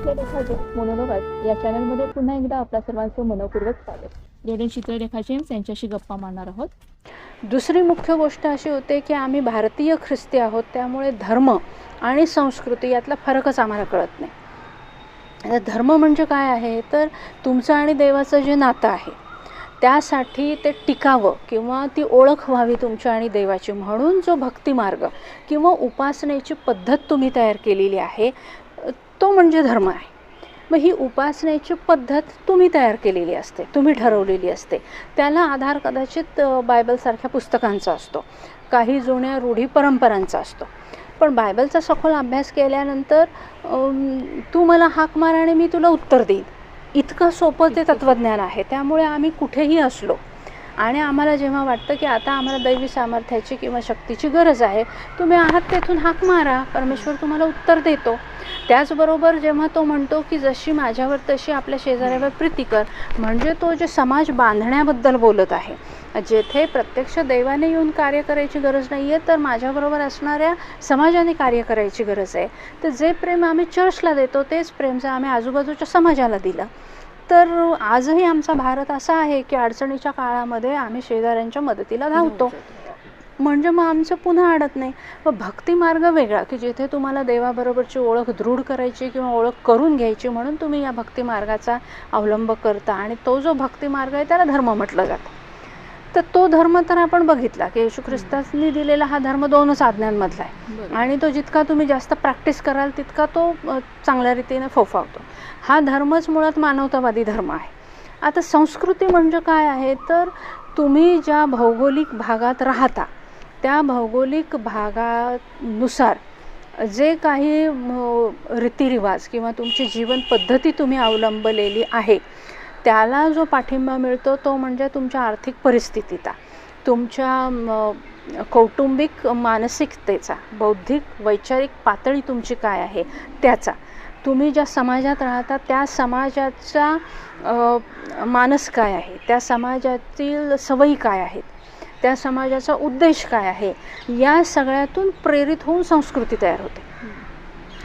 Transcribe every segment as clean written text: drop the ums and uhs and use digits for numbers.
Chitralekha monologue या चॅनलमध्ये पुन्हा एकदा आपल्या सर्वांचं मनपूर्वक स्वागत. जोडून चित्रलेखा जेम्स यांच्याशी गप्पा मारणार आहोत. दुसरी मुख्य गोष्ट अशी होते की आम्ही भारतीय ख्रिस्ती आहोत, त्यामुळे धर्म आणि संस्कृती यातला फरकच आम्हाला कळत नाही. आता धर्म म्हणजे काय आहे तर तुमचं आणि देवाचं जे नातं आहे त्यासाठी ते टिकावं किंवा ती ओळख व्हावी तुमच्या आणि देवाची, म्हणून जो भक्तिमार्ग किंवा उपासनेची पद्धत तुम्ही तयार केलेली आहे तो म्हणजे धर्म आहे. मग ही उपासनेची पद्धत तुम्ही तयार केलेली असते, तुम्ही ठरवलेली असते. त्याला आधार कदाचित बायबलसारख्या पुस्तकांचा असतो, काही जुन्या रूढी परंपरांचा असतो. पण बायबलचा सखोल अभ्यास केल्यानंतर तू मला हाक मार आणि मी तुला उत्तर देईन, इतकं सोपं ते तत्त्वज्ञान आहे. त्यामुळे आम्ही कुठेही असलो आणि आम्हाला जेव्हा वाटतं की आता आम्हाला दैवी सामर्थ्याची किंवा शक्तीची गरज आहे, तुम्ही आहात तेथून हाक मारा, परमेश्वर तुम्हाला उत्तर देतो. त्याचबरोबर जेव्हा तो म्हणतो की जशी माझ्यावर तशी आपल्या शेजाऱ्यावर प्रीती कर, म्हणजे तो जे समाज बांधण्याबद्दल बोलत आहे, जेथे प्रत्यक्ष देवाने येऊन कार्य करायची गरज नाही आहे तर माझ्याबरोबर असणाऱ्या समाजाने कार्य करायची गरज आहे. तर जे प्रेम आम्ही चर्चला देतो तेच प्रेम जर आम्ही आजूबाजूच्या समाजाला दिलं तर आजही आमचा भारत असा आहे की अडचणीच्या काळामध्ये आम्ही शेजाऱ्यांच्या मदतीला धावतो, म्हणजे मग आमचं पुन्हा अडत नाही. व भक्ती मार्ग वेगळा की जिथे तुम्हाला देवाबरोबरची ओळख दृढ करायची किंवा ओळख करून घ्यायची, म्हणून तुम्ही या भक्ती मार्गाचा अवलंब करता. आणि तो जो भक्ती मार्ग आहे त्याला धर्म म्हटलं जातं. तर तो धर्म तर आपण बघितला की येशू ख्रिस्तांनी दिलेला हा धर्म 2च आज्ञांमधला आहे आणि तो जितका तुम्ही जास्त प्रॅक्टिस कराल तितका तो चांगल्या रीतीने फोफावतो. हा धर्मच मुळात मानवतावादी धर्म आहे. आता संस्कृती म्हणजे काय आहे तर तुम्ही ज्या भौगोलिक भागात राहता त्या भौगोलिक भागानुसार जे काही रीतिरिवाज किंवा तुमची जीवन पद्धती तुम्ही अवलंबलेली आहे त्याला जो पाठिंबा मिळतो तो म्हणजे तुमच्या आर्थिक परिस्थितीचा, तुमच्या कौटुंबिक मानसिकतेचा, बौद्धिक वैचारिक पातळी तुमची काय आहे त्याचा, तुम्ही ज्या समाजात राहता त्या समाजाचा मानस काय आहे, त्या समाजातील सवयी काय आहेत, त्या समाजाचा उद्देश काय आहे, या सगळ्यातून प्रेरित होऊन संस्कृती तयार होते.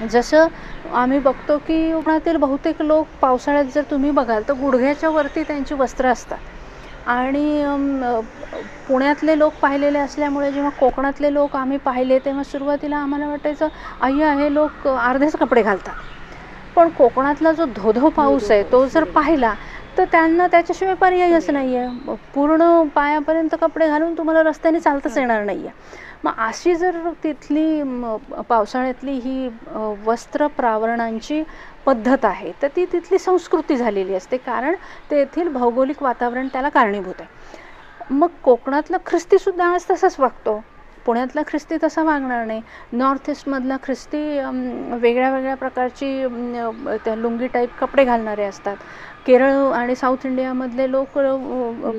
जसं आम्ही बघतो की कोकणातील बहुतेक लोक पावसाळ्यात जर तुम्ही बघाल तर गुडघ्याच्या वरती त्यांची वस्त्र असतात आणि पुण्यातले लोक पाहिलेले असल्यामुळे जेव्हा कोकणातले लोक आम्ही पाहिले तेव्हा सुरुवातीला आम्हाला वाटायचं अय्या हे लोक अर्धेच कपडे घालतात. पण कोकणातला जो धोधो पाऊस आहे तो जर पाहिला तर त्यांना त्याच्याशिवाय पर्यायच नाही आहे. पूर्ण पायापर्यंत कपडे घालून तुम्हाला रस्त्याने चालताच येणार नाही आहे. मग अशी जर तिथली पावसाळ्यातली ही वस्त्र प्रावरणांची पद्धत आहे तर ती तिथली संस्कृती झालेली असते, कारण तेथील भौगोलिक वातावरण त्याला कारणीभूत आहे. मग कोकणातला ख्रिस्तीसुद्धा आज तसाच वागतो, पुण्यातला ख्रिस्ती तसा वागणार नाही. नॉर्थ ईस्टमधला ख्रिस्ती वेगळ्या वेगळ्या प्रकारची त्या लुंगी टाईप कपडे घालणारे असतात. केरळ आणि साऊथ इंडियामधले लोक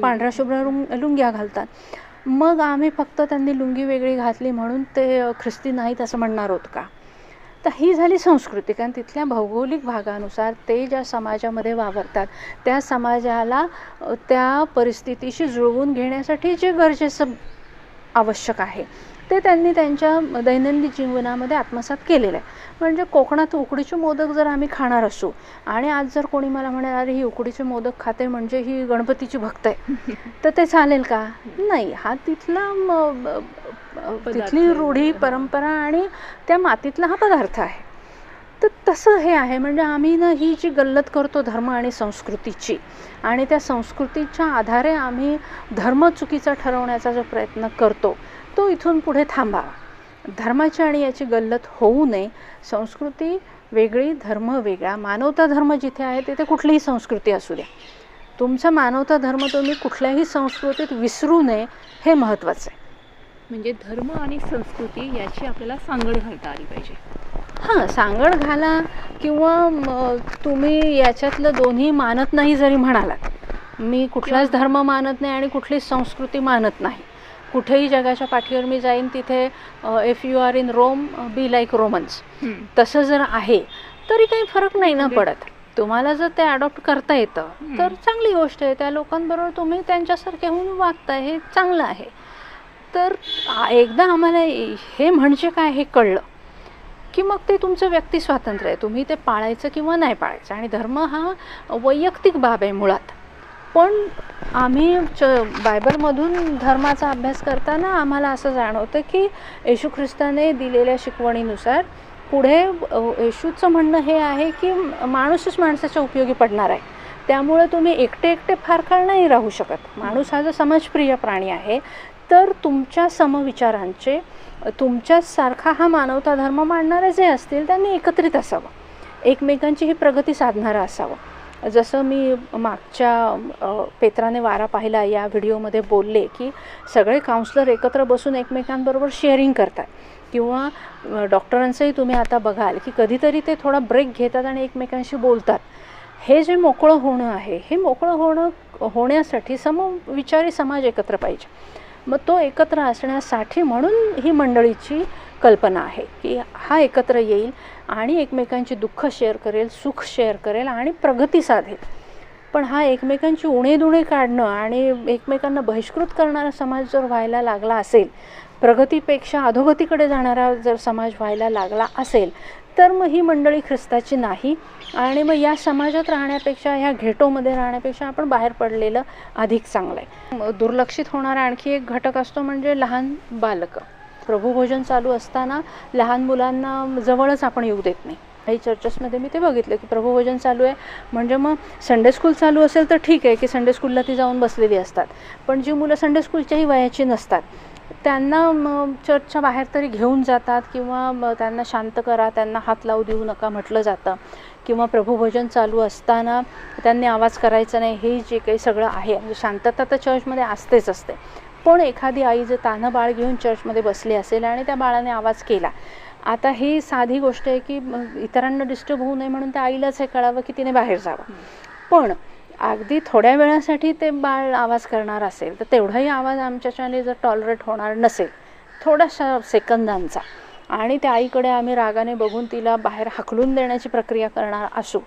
पांढऱ्या शुभ्र लुंग्या घालतात. मग आम्ही फक्त त्यांनी लुंगी वेगळी घातली म्हणून ते ख्रिस्ती नाहीत असं म्हणणार आहोत का? तर ही झाली संस्कृती, कारण तिथल्या भौगोलिक भागानुसार ते ज्या समाजामध्ये वावरतात त्या समाजाला त्या परिस्थितीशी जुळवून घेण्यासाठी जे गरजेचं आवश्यक आहे ते त्यांनी त्यांच्या दैनंदिन जीवनामध्ये आत्मसात केलेलं आहे. म्हणजे कोकणात उकडीचे मोदक जर आम्ही खाणार असू आणि आज जर कोणी मला म्हणाल अरे ही उकडीचे मोदक खाते म्हणजे ही गणपतीची भक्त आहे तर ते चालेल का? नाही, हा तिथली रूढी परंपरा आणि त्या मातीतला हा पदार्थ आहे. तर तसं हे आहे. म्हणजे आम्ही ना ही जी गल्लत करतो धर्म आणि संस्कृतीची आणि त्या संस्कृतीच्या आधारे आम्ही धर्म चुकीचा ठरवण्याचा जो प्रयत्न करतो तो इथून पुढे थांबावा. धर्माची आणि याची गल्लत होऊ नये. संस्कृती वेगळी, धर्म वेगळा. मानवता धर्म जिथे आहे तिथे कुठलीही संस्कृती असू द्या, तुमचा मानवता धर्म तुम्ही कुठल्याही संस्कृतीत विसरू नये हे महत्त्वाचं आहे. म्हणजे धर्म आणि संस्कृती याची आपल्याला सांगड घालता आली पाहिजे. हां, सांगड घाला किंवा तुम्ही याच्यातलं दोन्ही मानत नाही जरी म्हणालात, मी कुठलाच धर्म मानत नाही आणि कुठलीच संस्कृती मानत नाही, कुठेही जगाच्या पाठीवर मी जाईन तिथे if you are in Rome be like Romans, तसं जर आहे तरी काही फरक नाही ना पडत. तुम्हाला जर ते अडॉप्ट करता येतं तर चांगली गोष्ट आहे. त्या लोकांबरोबर तुम्ही त्यांच्यासारखे होऊन वागता, हे चांगलं आहे. तर एकदा आम्हाला हे म्हणजे काय हे कळलं की मग ते तुमचं व्यक्ती स्वातंत्र्य आहे, तुम्ही ते पाळायचं किंवा नाही पाळायचं. आणि धर्म हा वैयक्तिक बाब आहे मुळात. पण आम्ही बायबलमधून धर्माचा अभ्यास करताना आम्हाला असं जाणवतं की येशू ख्रिस्ताने दिलेल्या शिकवणीनुसार पुढे येशूचं म्हणणं हे आहे की माणूसच माणसाच्या उपयोगी पडणार आहे. त्यामुळे तुम्ही एकटे एकटे फार काळ नाही राहू शकत. माणूस हा जो समाजप्रिय प्राणी आहे, तर तुमच्या समविचारांचे, तुमच्यासारखा हा मानवता धर्म मांडणारे जे असतील त्यांनी एकत्रित असावं, एकमेकांची ही प्रगती साधणारं असावं. जसं मी मागच्या पेत्राने वारा पाहिला या व्हिडिओमध्ये बोलले की सगळे काउन्सलर एकत्र बसून एकमेकांबरोबर शेअरिंग करतात, किंवा डॉक्टरांचंही तुम्ही आता बघाल की कधीतरी ते थोडा ब्रेक घेतात आणि एकमेकांशी बोलतात. हे जे मोकळं होणं आहे, हे मोकळं होण्यासाठी समविचारी समाज एकत्र पाहिजे. मग तो एकत्र असण्यासाठी म्हणून ही मंडळीची कल्पना आहे की हा एकत्र येईल आणि एकमेकांची दुःख शेअर करेल, सुख शेअर करेल आणि प्रगती साधेल. पण हा एकमेकांची उणेदुणे काढणं आणि एकमेकांना बहिष्कृत करणारा समाज जर व्हायला लागला असेल, प्रगतीपेक्षा अधोगतीकडे जाणारा जर समाज व्हायला लागला असेल, तर मग ही मंडळी ख्रिस्ताची नाही. आणि मग या समाजात राहण्यापेक्षा, ह्या घेटोमध्ये राहण्यापेक्षा आपण बाहेर पडलेलं अधिक चांगलं आहे. दुर्लक्षित होणारा आणखी एक घटक असतो म्हणजे लहान बालकं. प्रभुभोजन चालू असताना लहान मुलांना जवळच आपण येऊ देत नाही. काही चर्चेसमध्ये मी ते बघितलं की प्रभुभोजन चालू आहे म्हणजे मग संडे स्कूल चालू असेल तर ठीक आहे की संडे स्कूलला ती जाऊन बसलेली असतात, पण जी मुलं संडे स्कूलच्याही वयाची नसतात त्यांना चर्चच्या बाहेर तरी घेऊन जातात, किंवा त्यांना शांत करा, त्यांना हात लावू देऊ नका म्हटलं जातं, किंवा प्रभुभोजन चालू असताना त्यांनी आवाज करायचा नाही. हे जे काही सगळं आहे, म्हणजे शांतता तर चर्चमध्ये असतेच असते. पण एखादी आई जर तान्हं बाळ घेऊन चर्चमध्ये बसली असेल आणि त्या बाळाने आवाज केला, आता ही साधी गोष्ट आहे की इतरांना डिस्टर्ब होऊ नये म्हणून त्या आईलाच हे कळावं की तिने बाहेर जावं. पण अगदी थोड्या वेळासाठी ते बाळ आवाज करणार असेल तर तेवढाही आवाज आमच्याच्याने जर टॉलरेट होणार नसेल, थोड्याशा सेकंदांचा, आणि त्या आईकडे आम्ही रागाने बघून तिला बाहेर हाकलून देण्याची प्रक्रिया करणार असू,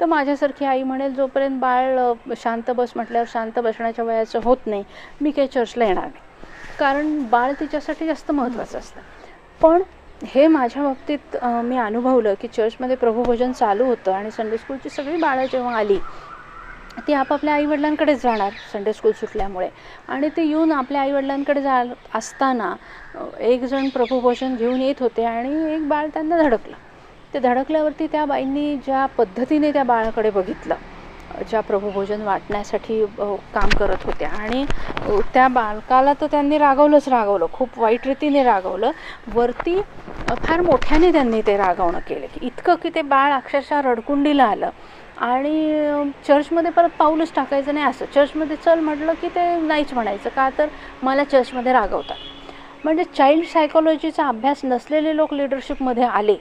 तर माझ्यासारखी आई म्हणेल जोपर्यंत बाळ शांत बस म्हटल्यावर शांत बसण्याच्या वयाचं होत नाही, मी काही चर्चला येणार नाही, कारण बाळ तिच्यासाठी जास्त महत्त्वाचं असतं. पण हे माझ्या बाबतीत मी अनुभवलं की चर्चमध्ये प्रभुभोजन चालू होतं आणि संडे स्कूलची सगळी बाळं जेव्हा आली, ती आपापल्या आईवडिलांकडेच जाणार संडे स्कूल सुटल्यामुळे, आणि ते येऊन आपल्या आईवडिलांकडे असताना एक जण प्रभुभोजन घेऊन येत होते आणि एक बाळ त्यांना धडकलं. ते धडकल्यावरती त्या बाईंनी ज्या पद्धतीने त्या बाळाकडे बघितलं, ज्या प्रभुभोजन वाटण्यासाठी काम करत होत्या, आणि त्या बालकाला तर त्यांनी रागवलं, खूप वाईट रीतीने रागवलं. वरती फार मोठ्याने त्यांनी ते रागवणं केलं की इतकं की ते बाळ अक्षरशः रडकुंडीला आलं आणि चर्चमध्ये परत पाऊलच टाकायचं नाही. असं चर्चमध्ये चल म्हटलं की ते नाहीच म्हणायचं, का तर मला चर्चमध्ये रागवतात. म्हणजे चाइल्ड सायकोलॉजीचा अभ्यास नसलेले लोक लिडरशिपमध्ये आले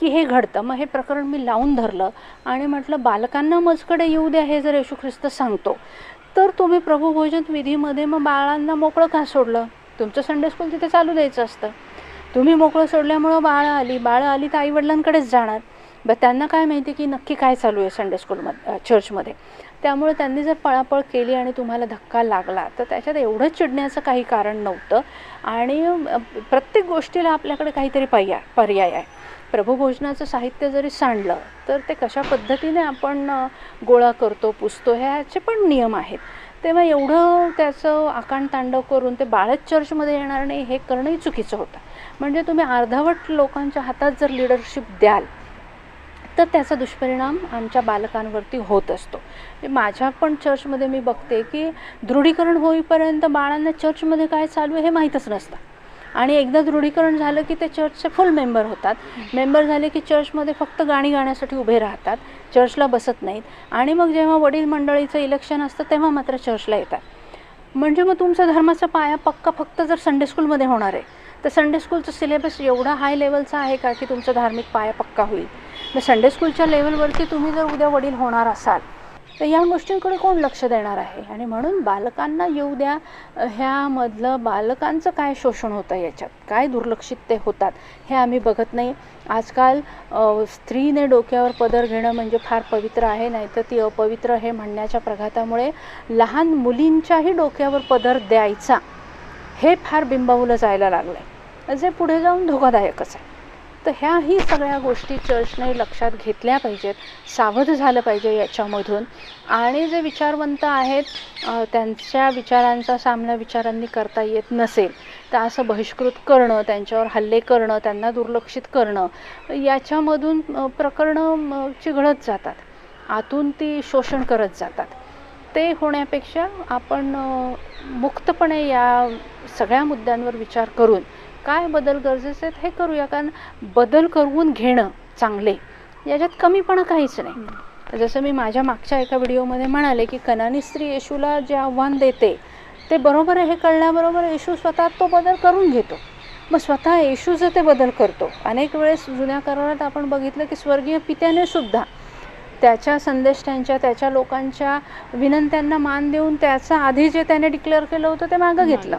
की हे घडतं. मग हे प्रकरण मी लावून धरलं आणि म्हटलं बालकांना मजकडे येऊ द्या, हे जर येशू ख्रिस्त सांगतो, तर तुम्ही प्रभुभोजन विधीमध्ये मग बाळांना मोकळं का सोडलं? तुमचं संडे स्कूल तिथे चालू द्यायचं असतं. तुम्ही मोकळं सोडल्यामुळं बाळं आली तर आईवडिलांकडेच जाणार. त्यांना काय माहिती की नक्की काय चालू आहे संडे स्कूलमध्ये, चर्चमध्ये. त्यामुळे त्यांनी जर पळापळ केली आणि तुम्हाला धक्का लागला तर त्याच्यात एवढं चिडण्याचं काही कारण नव्हतं. आणि प्रत्येक गोष्टीला आपल्याकडे काहीतरी पर्याय आहे. प्रभुभोजनाचं साहित्य जरी सांडलं तर ते कशा पद्धतीने आपण गोळा करतो, पुसतो, ह्याचे पण नियम आहेत. तेव्हा एवढं त्याचं आकांडतांडव करून ते बाळच चर्चमध्ये येणार नाही हे करणंही चुकीचं होतं. म्हणजे तुम्ही अर्धवट लोकांच्या हातात जर लिडरशिप द्याल तर त्याचा दुष्परिणाम आमच्या बालकांवरती होत असतो. माझ्या पण चर्चमध्ये मी बघते की दृढीकरण होईपर्यंत बाळांना चर्चमध्ये काय चालू आहे हे माहीतच नसतं, आणि एकदा दृढीकरण झालं की ते चर्चचे फुल मेंबर होतात. मेंबर झाले की चर्चमध्ये फक्त गाणी गाण्यासाठी उभे राहतात, चर्चला बसत नाहीत, आणि मग जेव्हा वडील मंडळीचं इलेक्शन असतं तेव्हा मात्र चर्चला येतात. म्हणजे मग तुमचा धर्माचा पाया पक्का फक्त जर संडे स्कूलमध्ये होणार आहे तर संडे स्कूलचं सिलेबस एवढा हाय लेवलचा आहे का की तुमचा धार्मिक पाया पक्का होईल? मग संडे स्कूलच्या लेवलवरती तुम्ही जर उद्या वडील होणार असाल तर या गोष्टींकडे कोण लक्ष देणार आहे? आणि म्हणून बालकांना येऊ द्या. ह्यामधलं बालकांचं काय शोषण होतं, याच्यात काय दुर्लक्षित ते होतात हे आम्ही बघत नाही. आजकाल स्त्रीने डोक्यावर पदर घेणं म्हणजे फार पवित्र आहे, नाहीतर ती अपवित्र हे म्हणण्याच्या प्रघातामुळे लहान मुलींच्याही डोक्यावर पदर द्यायचा हे फार बिंबावलं जायला लागलं आहे, जे पुढे जाऊन धोकादायकच आहे. तर ह्याही सगळ्या गोष्टी चर्चने लक्षात घेतल्या पाहिजेत, सावध झालं पाहिजे याच्यामधून. आणि जे विचारवंत आहेत त्यांच्या विचारांचा सामना विचारांनी करता येत नसेल तर असं बहिष्कृत करणं, त्यांच्यावर हल्ले करणं, त्यांना दुर्लक्षित करणं, याच्यामधून प्रकरणं चिघळत जातात, आतून ती शोषण करत जातात. ते होण्यापेक्षा आपण मुक्तपणे या सगळ्या मुद्द्यांवर विचार करून काय बदल गरजेचे आहेत हे करूया. कारण बदल करून घेणं चांगले, याच्यात कमीपणा काहीच नाही. जसं मी माझ्या मागच्या एका व्हिडिओमध्ये म्हणाले की कनानी स्त्री येशूला जे आव्हान देते ते बरोबर आहे हे कळल्याबरोबर येशू स्वतः तो बदल करून घेतो. मग स्वतः येशूचं ते बदल करतो. अनेक वेळेस जुन्या करारात आपण बघितलं की स्वर्गीय पित्याने सुद्धा त्याच्या संदेष्टांच्या, त्याच्या लोकांच्या विनंत्यांना मान देऊन त्याचा आधी जे त्याने डिक्लेअर केलं होतं ते मागं घेतलं.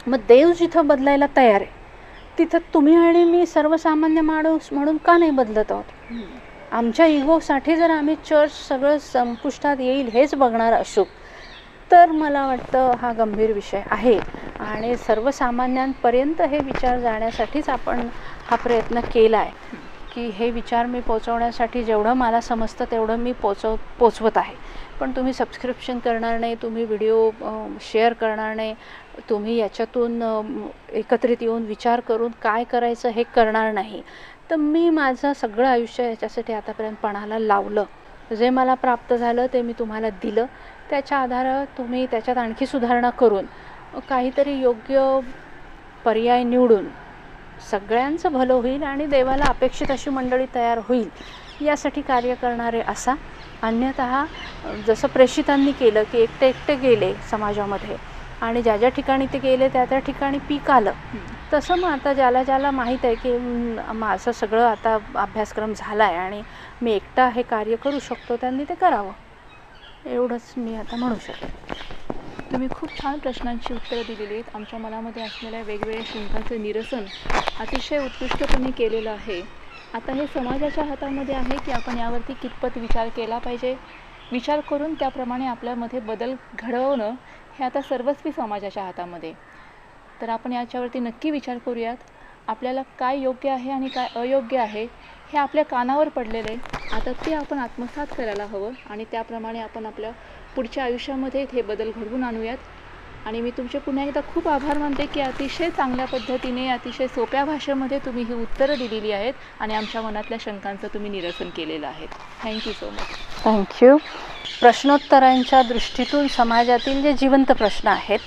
मग देव जिथं बदलायला तयार आहे तिथं तुम्ही आणि मी सर्वसामान्य माणूस म्हणून का नाही बदलत आहोत? आमच्या इगोसाठी जर आम्ही चर्च सगळं संपुष्टात येईल हेच बघणार असू तर मला वाटतं हा गंभीर विषय आहे. आणि सर्वसामान्यांपर्यंत हे विचार जाण्यासाठीच आपण हा प्रयत्न केला आहे की हे विचार मी पोचवण्यासाठी जेवढं मला समजतं तेवढं मी पोचवत आहे. पण तुम्ही सबस्क्रिप्शन करणार नाही, तुम्ही व्हिडिओ शेअर करणार नाही, तुम्ही याच्यातून एकत्रित येऊन विचार करून काय करायचं हे करणार नाही, तर मी माझं सगळं आयुष्य याच्यासाठी आतापर्यंत पणाला लावलं. जे मला प्राप्त झालं ते मी तुम्हाला दिलं. त्याच्या आधारावर तुम्ही त्याच्यात आणखी सुधारणा करून काहीतरी योग्य पर्याय निवडून सगळ्यांचं भलं होईल आणि देवाला अपेक्षित अशी मंडळी तयार होईल यासाठी कार्य करणारे असा. अन्यतः जसं प्रेषितांनी केलं की एकटे एकटे गेले समाजामध्ये आणि ज्या ज्या ठिकाणी ते गेले त्या त्या ठिकाणी पीक आलं, तसं मग आता ज्याला ज्याला माहीत आहे की माझं सगळं आता अभ्यासक्रम झाला आहे आणि मी एकटा हे कार्य करू शकतो त्यांनी ते करावं, एवढंच मी आता म्हणू शकते. तुम्ही खूप छान प्रश्नांची उत्तरं दिलेली आहेत. आमच्या मनामध्ये असलेल्या वेगवेगळ्या शंकांचं निरसन अतिशय उत्कृष्टपणे केलेलं आहे. आता हे समाजाच्या हातामध्ये आहे की आपण यावरती कितपत विचार केला पाहिजे. विचार करून त्याप्रमाणे आपल्यामध्ये बदल घडवणं हे आता सर्वस्वी समाजाच्या हातामध्ये. तर आपण याच्यावरती नक्की विचार करूयात. आपल्याला काय योग्य आहे आणि काय अयोग्य आहे हे आपल्या कानावर पडलेलं आहे. आता ते आपण आत्मसात करायला हवं आणि त्याप्रमाणे आपण आपल्या पुढच्या आयुष्यामध्ये हे बदल घडवून आणूयात. आणि मी तुमचे पुन्हा एकदा खूप आभार मानते की अतिशय चांगल्या पद्धतीने, अतिशय सोप्या भाषेमध्ये तुम्ही ही उत्तरं दिलेली आहेत आणि आमच्या मनातल्या शंकांचं तुम्ही निरसन केलेलं आहे. Thank you so much. थँक्यू. प्रश्नोत्तरांच्या दृष्टीतून समाजातील जे जिवंत प्रश्न आहेत,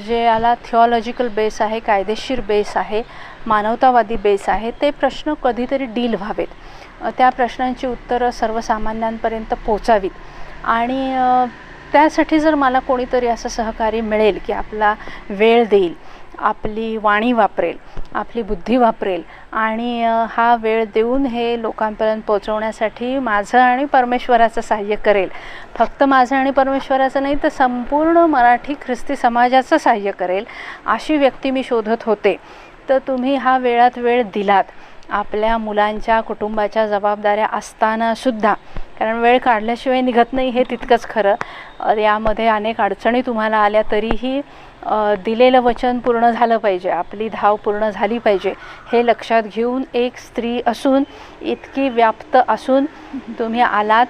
जे याला थिओलॉजिकल बेस आहे, कायदेशीर बेस आहे, मानवतावादी बेस आहे, ते प्रश्न कधीतरी डील व्हावेत. त्या प्रश्नांची उत्तरं सर्वसामान्यांपर्यंत पोचावीत. आणि त्यासाठी जर मला कोणीतरी असं सहकार्य मिळेल की आपला वेळ देईल, आपली वाणी वापरेल, आपली बुद्धी वापरेल आणि हा वेळ देऊन हे लोकांपर्यंत पोहोचवण्यासाठी माझं आणि परमेश्वराचं सहाय्य करेल, फक्त माझं आणि परमेश्वराचं नाही तर संपूर्ण मराठी ख्रिस्ती समाजाचं सहाय्य करेल, अशी व्यक्ती मी शोधत होते. तर तुम्ही हा वेळात वेळ दिलात, आपल्या मुलांच्या कुटुंबाच्या जबाबदाऱ्या असतानासुद्धा, कारण वेळ काढल्याशिवाय निघत नाही हे तितकंच खरं. यामध्ये अनेक अडचणी तुम्हाला आल्या तरीही दिलेलं वचन पूर्ण झालं पाहिजे, आपली धाव पूर्ण झाली पाहिजे हे लक्षात घेऊन एक स्त्री असून, इतकी व्याप्त असून तुम्ही आलात,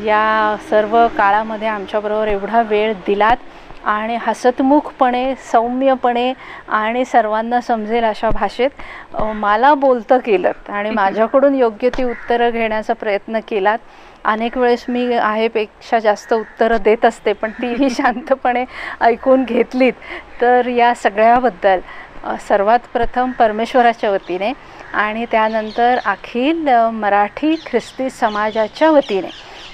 या सर्व काळामध्ये आमच्याबरोबर एवढा वेळ दिलात आणि हसतमुखपणे, सौम्यपणे आणि सर्वांना समजेल अशा भाषेत मला बोलतं केलं आणि माझ्याकडून योग्य ती उत्तरं घेण्याचा प्रयत्न केलात. अनेक वेळेस मी आहेपेक्षा जास्त उत्तरं देत असते, पण तीही शांतपणे ऐकून घेतलीत. तर या सगळ्याबद्दल सर्वात प्रथम परमेश्वराच्या वतीने आणि त्यानंतर अखिल मराठी ख्रिस्ती समाजाच्या वतीने,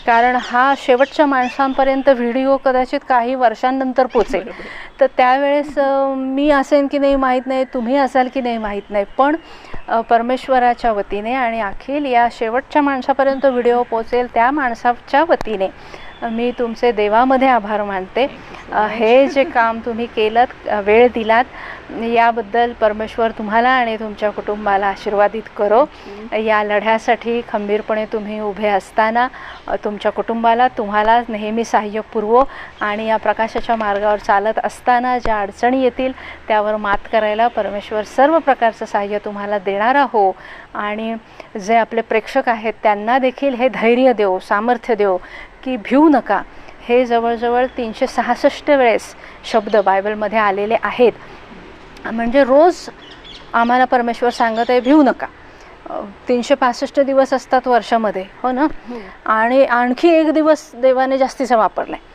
कारण हा शेवटच्या माणसांपर्यंत व्हिडिओ कदाचित काही वर्षांनंतर पोचेल, तर त्यावेळेस मी असेन की नाही माहीत नाही, तुम्ही असाल की नाही माहीत नाही, पण परमेश्वराच्या वतीने आणि अखिल या शेवटच्या माणसापर्यंत व्हिडिओ पोचेल त्या माणसाच्या वतीने मी तुमचे देवामध्ये आभार मानते. हे जे काम तुम्ही केलं, वेळ दिलात, याबद्दल परमेश्वर तुम्हाला आणि तुमच्या कुटुंबाला आशीर्वादित करो. या लढ्यासाठी खंबीरपणे तुम्ही उभे असताना तुमच्या कुटुंबाला तुम्हाला नेहमी सहाय्य पुरवो आणि या प्रकाशाच्या मार्गावर चालत असताना ज्या अडचणी येतील त्यावर मात करायला परमेश्वर सर्व प्रकारचं सहाय्य तुम्हाला देणारा हो. आणि जे आपले प्रेक्षक आहेत त्यांना देखील हे धैर्य देव, सामर्थ्य देव की भिवू नका. हे जवळजवळ 366 वेळेस शब्द बायबलमध्ये आलेले आहेत. म्हणजे रोज आम्हाला परमेश्वर सांगत आहे भिवू नका. 365 दिवस असतात वर्षामध्ये, हो ना. आणि आणखी एक दिवस देवाने जास्तीचा वापरला आहे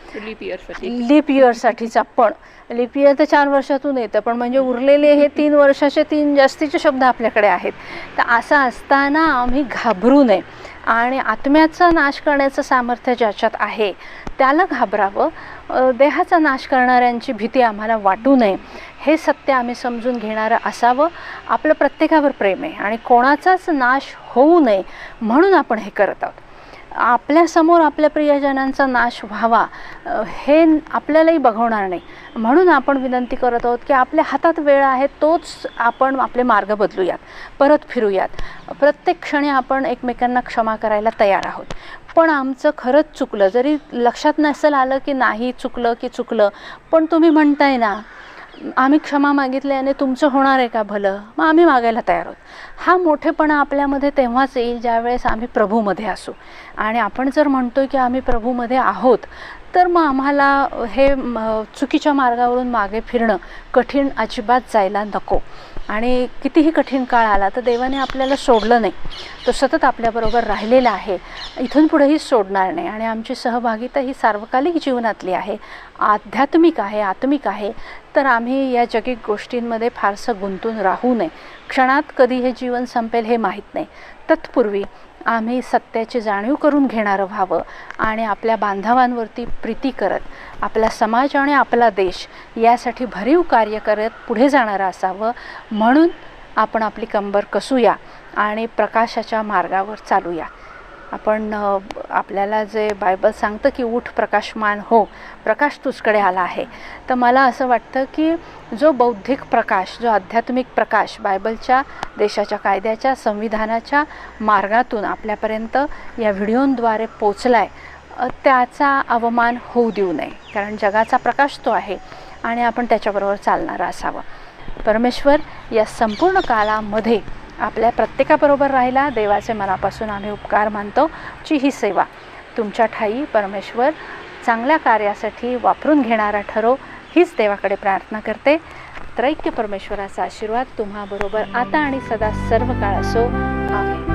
लीप इयरसाठीचा. पण लीप इयर तर 4 वर्षातून येतं, पण म्हणजे उरलेले हे 3 वर्षाचे 3 जास्तीचे शब्द आपल्याकडे आहेत. तर असं असताना आम्ही घाबरू नये आणि आत्म्याचा नाश करण्याचं सामर्थ्य ज्याच्यात आहे त्याला घाबरावं. देहाचा नाश करणाऱ्यांची भीती आम्हाला वाटू नये. हे सत्य आम्ही समजून घेणारं असावं. आपलं प्रत्येकावर प्रेम आहे आणि कोणाचाच नाश होऊ नये म्हणून आपण हे करत आहोत. आपल्यासमोर आपल्या प्रियजनांचा नाश व्हावा हे आपल्यालाही बघवणार नाही. म्हणून आपण विनंती करत आहोत की आपल्या हातात वेळ आहे तोच आपण आपले मार्ग बदलूयात, परत फिरूयात. प्रत्येक क्षणी आपण एकमेकांना क्षमा करायला तयार आहोत. पण आमचं खरंच चुकलं, जरी लक्षात नसेल आलं की नाही चुकलं की चुकलं, पण तुम्ही म्हणताय ना आम्ही क्षमा मागितल्याने तुमचं होणार आहे का भलं, मग आम्ही मागायला तयार आहोत. हा मोठेपणा आपल्यामध्ये तेव्हाच येईल ज्यावेळेस आम्ही प्रभूमध्ये असू. आणि आपण जर म्हणतो की आम्ही प्रभूमध्ये आहोत तर मग आम्हाला हे चुकीच्या मार्गावरून मागे फिरणं कठीण अजिबात जायला नको. आणि कितीही कठीण काळ आला तर देवाने आपल्याला सोडलं नाही. तो सतत आपल्याबरोबर राहिलेला आहे, इथून पुढेही सोडणार नाही. आणि आमची सहभागिता ही सार्वकालिक जीवनातली आहे, आध्यात्मिक आहे, आत्मिक आहे. तर आम्ही या जगिक गोष्टींमध्ये फारसं गुंतून राहू नये. क्षणात कधी हे जीवन संपेल हे माहीत नाही. तत्पूर्वी आम्ही सत्याची जाणीव करून घेणारं व्हावं आणि आपल्या बांधवांवरती प्रीती करत आपला समाज आणि आपला देश यासाठी भरीव कार्य करत पुढे जाणारं असावं. म्हणून आपण आपली कंबर कसूया आणि प्रकाशाच्या मार्गावर चालूया. आपण आपल्याला जे बायबल सांगतं की उठ प्रकाशमान हो, प्रकाश तुझकडे आला आहे. तर मला असं वाटतं की जो बौद्धिक प्रकाश, जो आध्यात्मिक प्रकाश बायबलच्या, देशाच्या कायद्याच्या, संविधानाच्या मार्गातून आपल्यापर्यंत या व्हिडिओद्वारे पोचला आहे त्याचा अवमान होऊ देऊ नये. कारण जगाचा प्रकाश तो आहे आणि आपण त्याच्याबरोबर चालणारा असावं. परमेश्वर या संपूर्ण काळामध्ये आपल्या प्रत्येकाबरोबर राहिला. देवाचे मनापासून आम्ही उपकार मानतो. ची ही सेवा तुमच्या ठाई परमेश्वर चांगल्या कार्यासाठी वापरून घेणारा ठरो, हीच देवाकडे प्रार्थना करते. त्रैक्य परमेश्वराचा आशीर्वाद तुम्हाबरोबर आता आणि सदा सर्व काळ असो. आमेन.